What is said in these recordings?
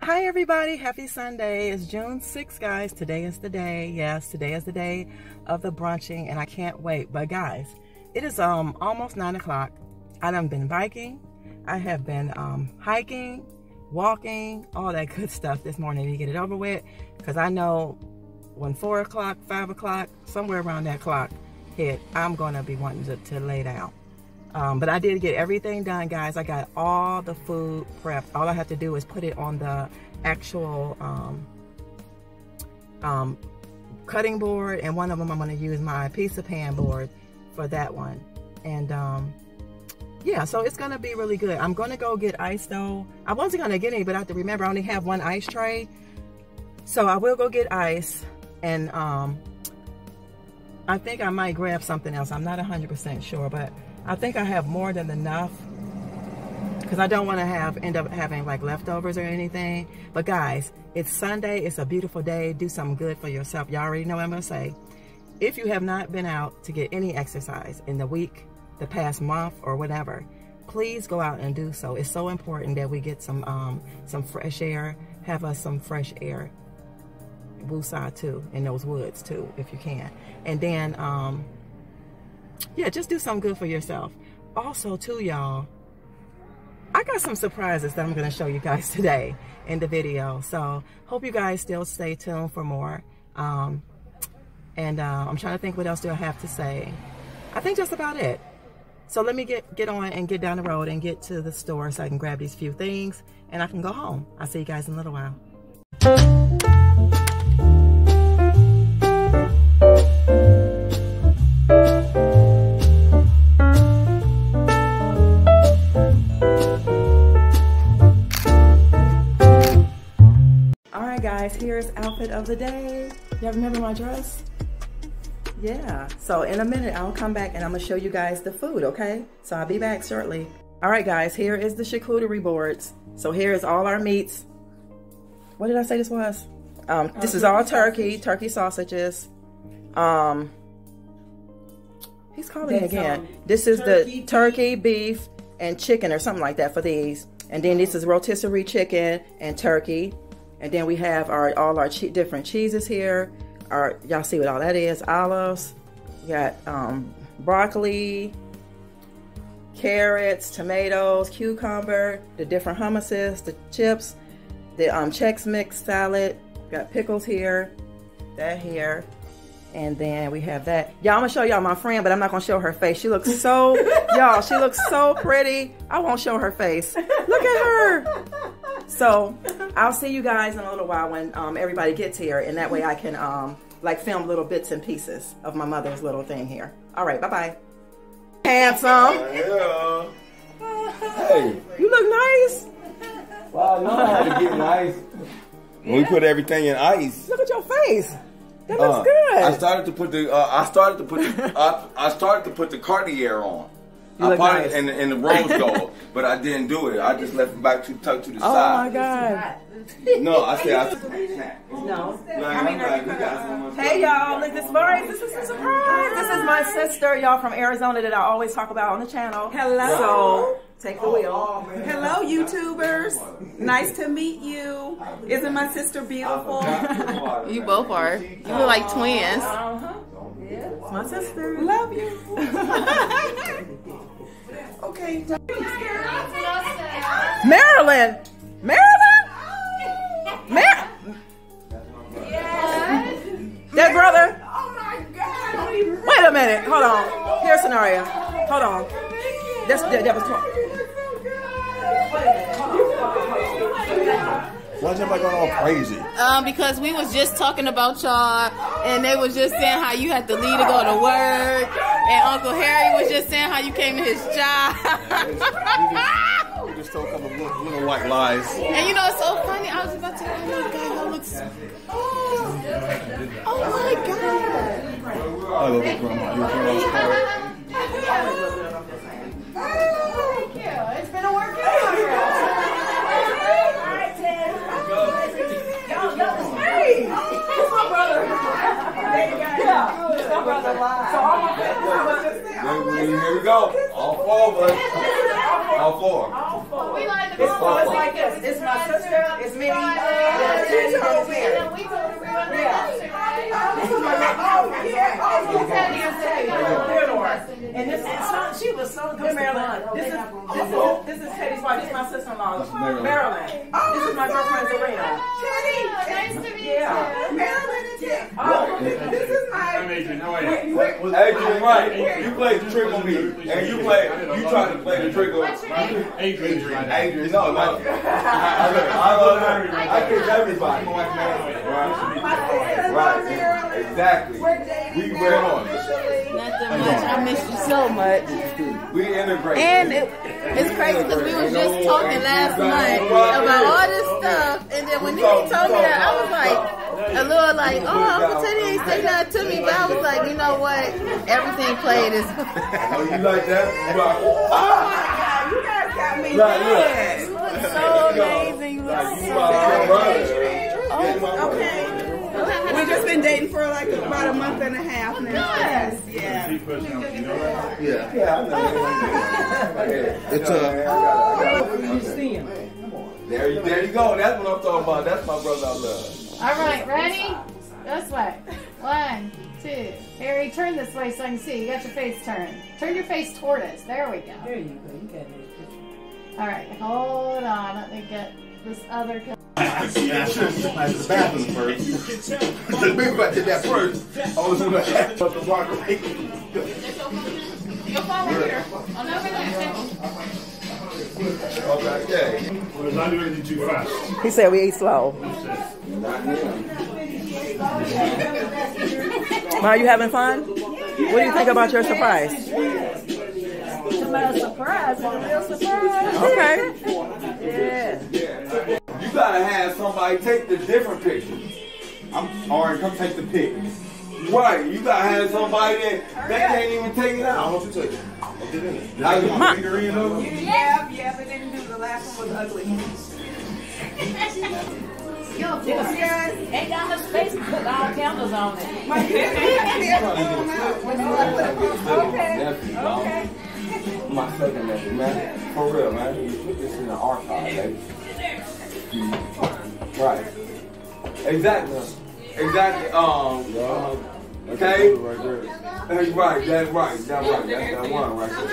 Hi everybody, happy Sunday. It's June 6th, guys. Today is the day. Yes, today is the day of the brunching and I can't wait. But guys, it is almost 9 o'clock. I done been biking. I have been hiking, walking, all that good stuff this morning to get it over with, because I know when 4 o'clock, 5 o'clock, somewhere around that clock hit, I'm going to be wanting to lay down. But I did get everything done, guys. I got all the food prepped. All I have to do is put it on the actual cutting board, and one of them I'm going to use my pizza pan board for that one. And yeah, so it's going to be really good. I'm going to go get ice though. I wasn't going to get any, but I have to remember I only have one ice tray. So I will go get ice, and I think I might grab something else. I'm not 100% sure, but I think I have more than enough, because I don't want to end up having like leftovers or anything. But guys, it's Sunday. It's a beautiful day. Do something good for yourself. Y'all already know what I'm going to say. If you have not been out to get any exercise in the week, the past month, or whatever, please go out and do so. It's so important that we get some fresh air. Have us some fresh air. Woosah too, in those woods too, if you can. And then yeah, just do something good for yourself. Also too, y'all, I got some surprises that I'm going to show you guys today in the video. So hope you guys still stay tuned for more. I'm trying to think what else do I have to say. I think just about it. So let me get on and get down the road and get to the store so I can grab these few things and I can go home. I'll see you guys in a little while. Alright guys, here's outfit of the day. Y'all remember my dress? Yeah, so in a minute I'll come back and I'm gonna show you guys the food, okay? So I'll be back shortly. All right guys, here is the charcuterie boards. So here is all our meats. What did I say this was? This is all turkey sausages. He's calling me again. This is the turkey, beef, and chicken or something like that for these. And then this is rotisserie chicken and turkey. And then we have all our different cheeses here. Y'all see what all that is? Olives. We got broccoli, carrots, tomatoes, cucumber, the different hummuses, the chips, the Chex Mix salad. Got pickles here, that here, and then we have that. Y'all, I'm gonna show y'all my friend, but I'm not gonna show her face. She looks so, y'all, she looks so pretty. I won't show her face. Look at her. So I'll see you guys in a little while when everybody gets here, and that way I can like film little bits and pieces of my mother's little thing here. All right, bye-bye. Handsome. Yeah. Hey. You look nice. Well, I know how to get nice. When we put everything in ice. Look at your face. That looks good. I started to put the Cartier on. You I look put nice. it in the rose gold, but I didn't do it. I just left it back tucked to the side. Oh my God. No, I said No. no. Hey y'all, look, this Suprise. This is a surprise. This is my sister, y'all, from Arizona that I always talk about on the channel. Hello. So take the wheel. Hello, YouTubers. Nice to meet you. Isn't my sister beautiful? You both are. You look like twins. It's my sister. Love you. Okay. Marilyn. That brother. Oh my God. Wait a minute. Hold on. Here's a scenario. Hold on. That was Why is everybody going all crazy? Because we was just talking about y'all, and they was just saying how you had to leave to go to work, and Uncle Harry was just saying how you came to his job. We just told a couple of little white lies. And you know, it's so funny. I was about to, oh my God, that looks, oh my God. I love your grandma. Your grandma's car. Thank you. It's been a workout. Hey, it's my brother. Yeah, it's my brother live. So all my family. Here we go. All four of us. All four. It's like this. It's my sister. It's me. me. Yeah, she told me. And this is she was so good, Marilyn. This is Teddy's wife. This is my sister-in-law, Marilyn. This is my girlfriend, Serena. Teddy, nice to meet you. Yeah, Marilyn and Teddy. This is my. I'm Adrian. No way. Adrian, right? You played the trick on me, and you tried to play the trick on Adrian. Adrian, no. I love her. I kiss everybody. Right. Exactly. We were on. Nothing much. I missed you so much. We integrate. And it's crazy because we were just talking last month about all this stuff, and then when he told me that, I was like, a little like, oh, Uncle Teddy ain't say nothing to me, but I was like, you know what? Everything played is. Oh, you like that? Oh my God, you guys got me dead. You look so amazing. You look so Okay. We've just been dating for like about a month and a half now. Yes. Yeah. Yeah, I know. It's there you go. That's what I'm talking about. That's my brother I love. All right, ready? This way. 1, 2. Harry, turn this way so I can see. You got your face turned. Turn your face toward us. There we go. There you go. You got it. All right, hold on. Let me get this other. The bathroom first. Maybe if I did that first, I was going to have to walk away. You'll fall right here. On over there. Okay. Well, not doing anything too fast. He said we eat slow. Ma, you having fun? What do you think about your surprise? A surprise. A real surprise. Okay. Yeah. You gotta have somebody take the different pictures. Alright, come take the pic. Right, you gotta have somebody that can't even take it out. I want you to take it. Like my finger in though? Yeah, but didn't do the last one was ugly. Yo, Ain't got enough space to put all cameras on it. Okay. My second nephew, man. For real, man. You put this in the archive, baby. Right. Exactly. Okay. That's right. That's that one right there.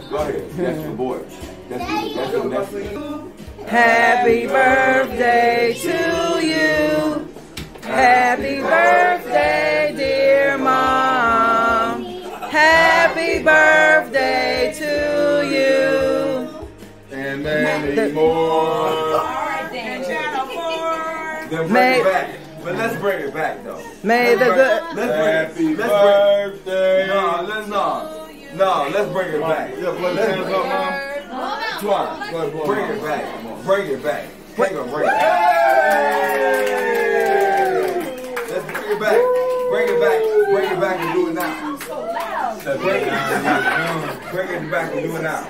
Go ahead. That's your boy. That's your nephew. Happy birthday to you. Happy birthday, dear Mom. Happy birthday to you. And many more. Then bring it back. But let's bring it back though. May the good. Happy birthday. No, let's bring it back. Yeah, put the hands up, Mom. Twice. Bring it back. Bring it back. Bring it Let's bring it back. Bring it back. Bring it back and do it now. Bring it back and do it now.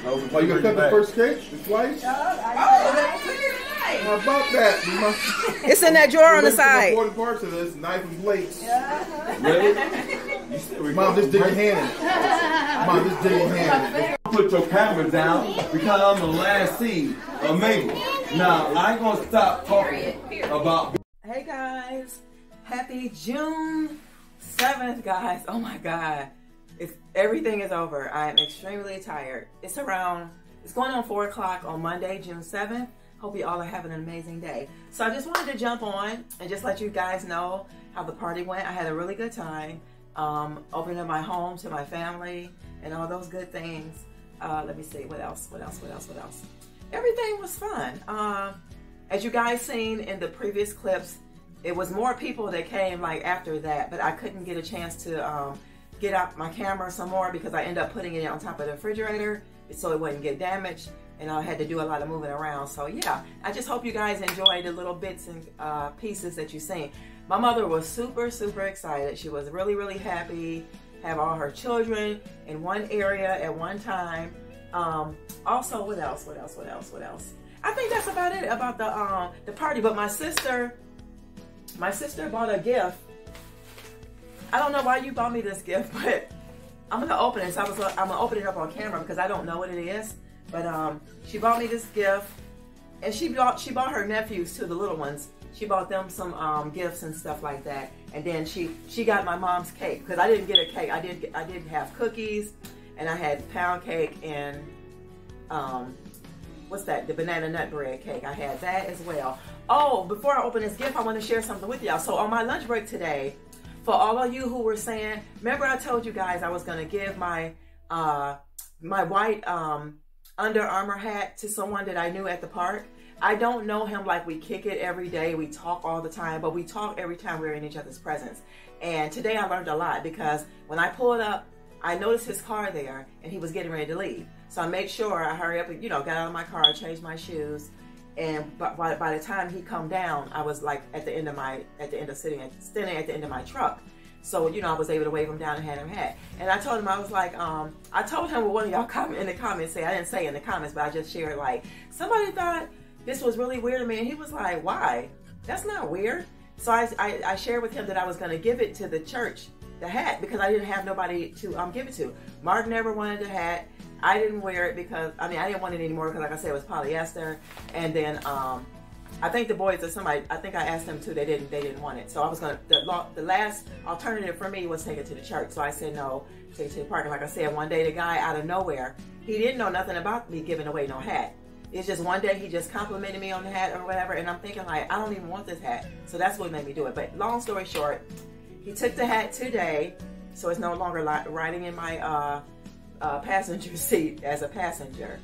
Oh, you gonna cut the first cake twice? How about that? It's in that drawer on the side. Important parts of this, knife and plates. Really? Mom, just dig your hand in. Mom, just dig your hand in. Put your camera down because I'm the last seed of Mabel. Now, I ain't gonna stop talking about. Hey guys, happy June 7th, guys. Oh my God. Everything is over. I am extremely tired. It's going on 4 o'clock on Monday, June 7th. Hope you all are having an amazing day. So I just wanted to jump on and just let you guys know how the party went. I had a really good time opening up my home to my family and all those good things. Let me see, what else? Everything was fun. As you guys seen in the previous clips, it was more people that came like after that, but I couldn't get a chance to get out my camera some more because I ended up putting it on top of the refrigerator so it wouldn't get damaged, and I had to do a lot of moving around. So yeah, I just hope you guys enjoyed the little bits and pieces that you've seen. My mother was super excited. She was really happy, have all her children in one area at one time. Also, what else? I think that's about it about the party. But my sister bought a gift. I don't know why you bought me this gift, but I'm gonna open it. So I'm gonna open it up on camera because I don't know what it is. But she bought me this gift, And she bought her nephews too, the little ones. She bought them some gifts and stuff like that. And then she got my mom's cake, because I didn't get a cake. I did have cookies, and I had pound cake and what's that? The banana nut bread cake. I had that as well. Oh, before I open this gift, I want to share something with y'all. So on my lunch break today, for all of you who were saying, remember I told you guys I was going to give my my white Under Armour hat to someone that I knew at the park. I don't know him like we kick it every day. We talk all the time, but we talk every time we're in each other's presence. And today I learned a lot, because when I pulled up, I noticed his car there and he was getting ready to leave. So I made sure I hurry up and, you know, got out of my car, changed my shoes. And by the time he come down, I was like standing at the end of my truck. So, you know, I was able to wave him down and hand him a hat. And I told him, I was like, I told him what one of y'all in the comments say. I didn't say in the comments, but I just shared, like, somebody thought this was really weird to me. And he was like, why? That's not weird. So I shared with him that I was going to give it to the church, the hat, because I didn't have nobody to give it to. Mark never wanted the hat. I didn't wear it because, I mean, I didn't want it anymore because, like I said, it was polyester. And then I think the boys or somebody, I think I asked them too, they didn't want it. So I was going to, the last alternative for me was take it to the church. So I said no, take it to the park. And like I said, one day the guy out of nowhere, he didn't know nothing about me giving away no hat. It's just one day he just complimented me on the hat or whatever, and I'm thinking like, I don't even want this hat. So that's what made me do it. But long story short, he took the hat today, so it's no longer riding in my passenger seat as a passenger.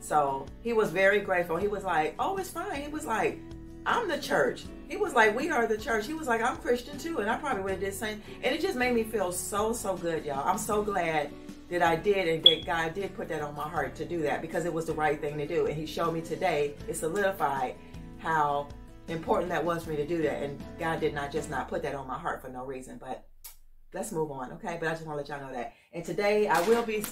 So he was very grateful. He was like, oh, it's fine. He was like, I'm the church. He was like, we are the church. He was like, I'm Christian too, and I probably would have did the same. And it just made me feel so good, y'all. I'm so glad that I did, and that God did put that on my heart to do that, because it was the right thing to do. And he showed me today, it solidified how important that was for me to do that. And God did not just not put that on my heart for no reason. But let's move on, okay? But I just want to let y'all know that. And today I will be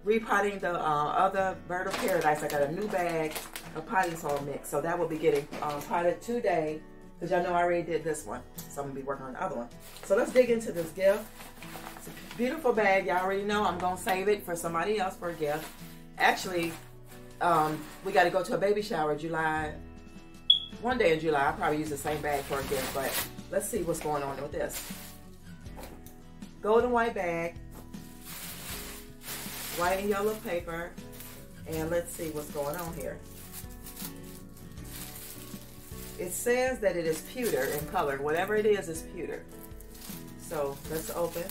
repotting the other Bird of Paradise. I got a new bag of potting soil mix, so that will be getting potted today, because y'all know I already did this one. So I'm going to be working on the other one. So let's dig into this gift. It's a beautiful bag. Y'all already know I'm going to save it for somebody else for a gift. Actually, we got to go to a baby shower one day in July. I'll probably use the same bag for a gift, but let's see what's going on with this. Golden white bag, white and yellow paper, and let's see what's going on here. It says that it is pewter in color. Whatever it is pewter. So let's open.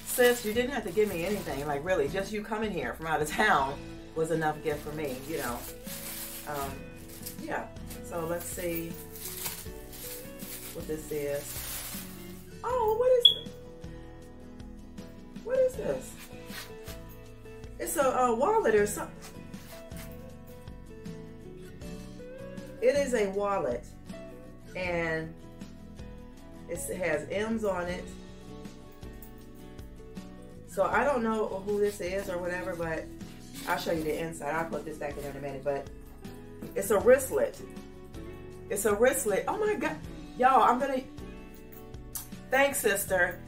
Sis, you didn't have to give me anything. Like, really, just you coming here from out of town was enough gift for me, you know. Yeah, so let's see what this is. Oh, what is it? What is this? It's a wallet or something. It is a wallet, and it has M's on it. So I don't know who this is or whatever, but I'll show you the inside. I'll put this back in a minute, but it's a wristlet. It's a wristlet. Oh my God. Y'all, thanks, sister.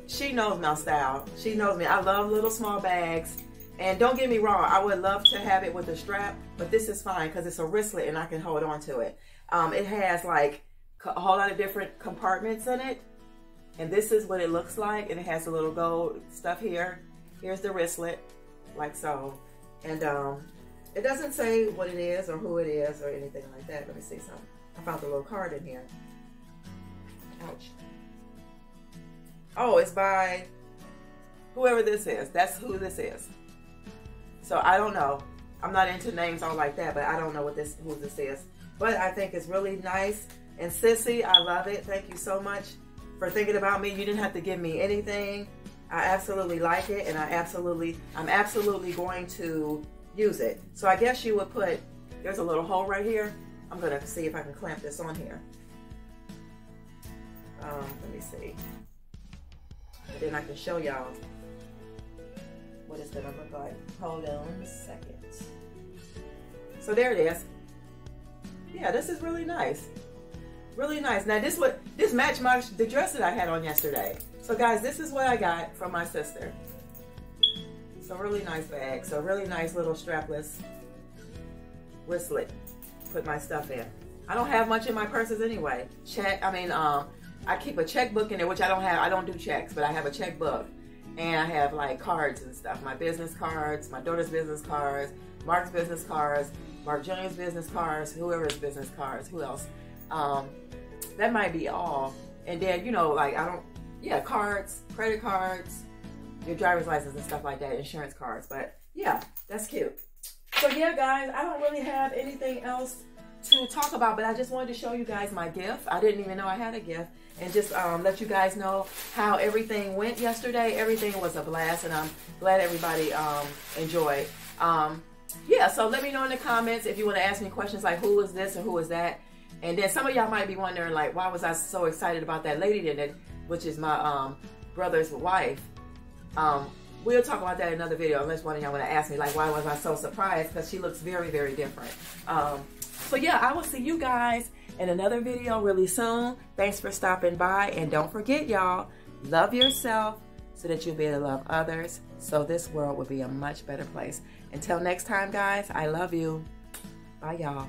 She knows my style. She knows me. I love little small bags. And don't get me wrong, I would love to have it with a strap, but this is fine because it's a wristlet and I can hold on to it. It has like a whole lot of different compartments in it. And this is what it looks like. And it has a little gold stuff here. Here's the wristlet, like so. And it doesn't say what it is or who it is or anything like that. Let me see something. I found a little card in here. Ouch. Oh, it's by whoever this is. That's who this is. So I don't know. I'm not into names all like that, but I don't know who this is. But I think it's really nice. And Sissy, I love it. Thank you so much for thinking about me. You didn't have to give me anything. I absolutely like it, and I'm absolutely going to use it. So I guess you would put, there's a little hole right here. I'm gonna see if I can clamp this on here. Let me see. And then I can show y'all what it's gonna look like. Hold on a second. So there it is. Yeah, this is really nice. Really nice. Now this matched the dress that I had on yesterday. So guys, this is what I got from my sister. So really nice bag. So really nice little strapless wristlet. Put my stuff in. I don't have much in my purses anyway. I keep a checkbook in there, which I don't have. I don't do checks, but I have a checkbook. And I have like cards and stuff. My business cards, my daughter's business cards, Mark's business cards, Mark Jr.'s business cards, whoever's business cards, who else? That might be all. And then, you know, like cards, credit cards, your driver's license and stuff like that, insurance cards. But yeah, that's cute. So yeah, guys, I don't really have anything else to talk about, but I just wanted to show you guys my gift. I didn't even know I had a gift, and just let you guys know how everything went yesterday. Everything was a blast, and I'm glad everybody enjoyed. Yeah, so let me know in the comments if you want to ask me questions like who is this and who is that. And then some of y'all might be wondering, like, why was I so excited about that lady that, which is my brother's wife. We'll talk about that in another video, unless one of y'all want to ask me, like, why was I so surprised? Because she looks very, very different. So yeah, I will see you guys in another video really soon. Thanks for stopping by. And don't forget, y'all, love yourself so that you'll be able to love others, so this world will be a much better place. Until next time, guys, I love you. Bye, y'all.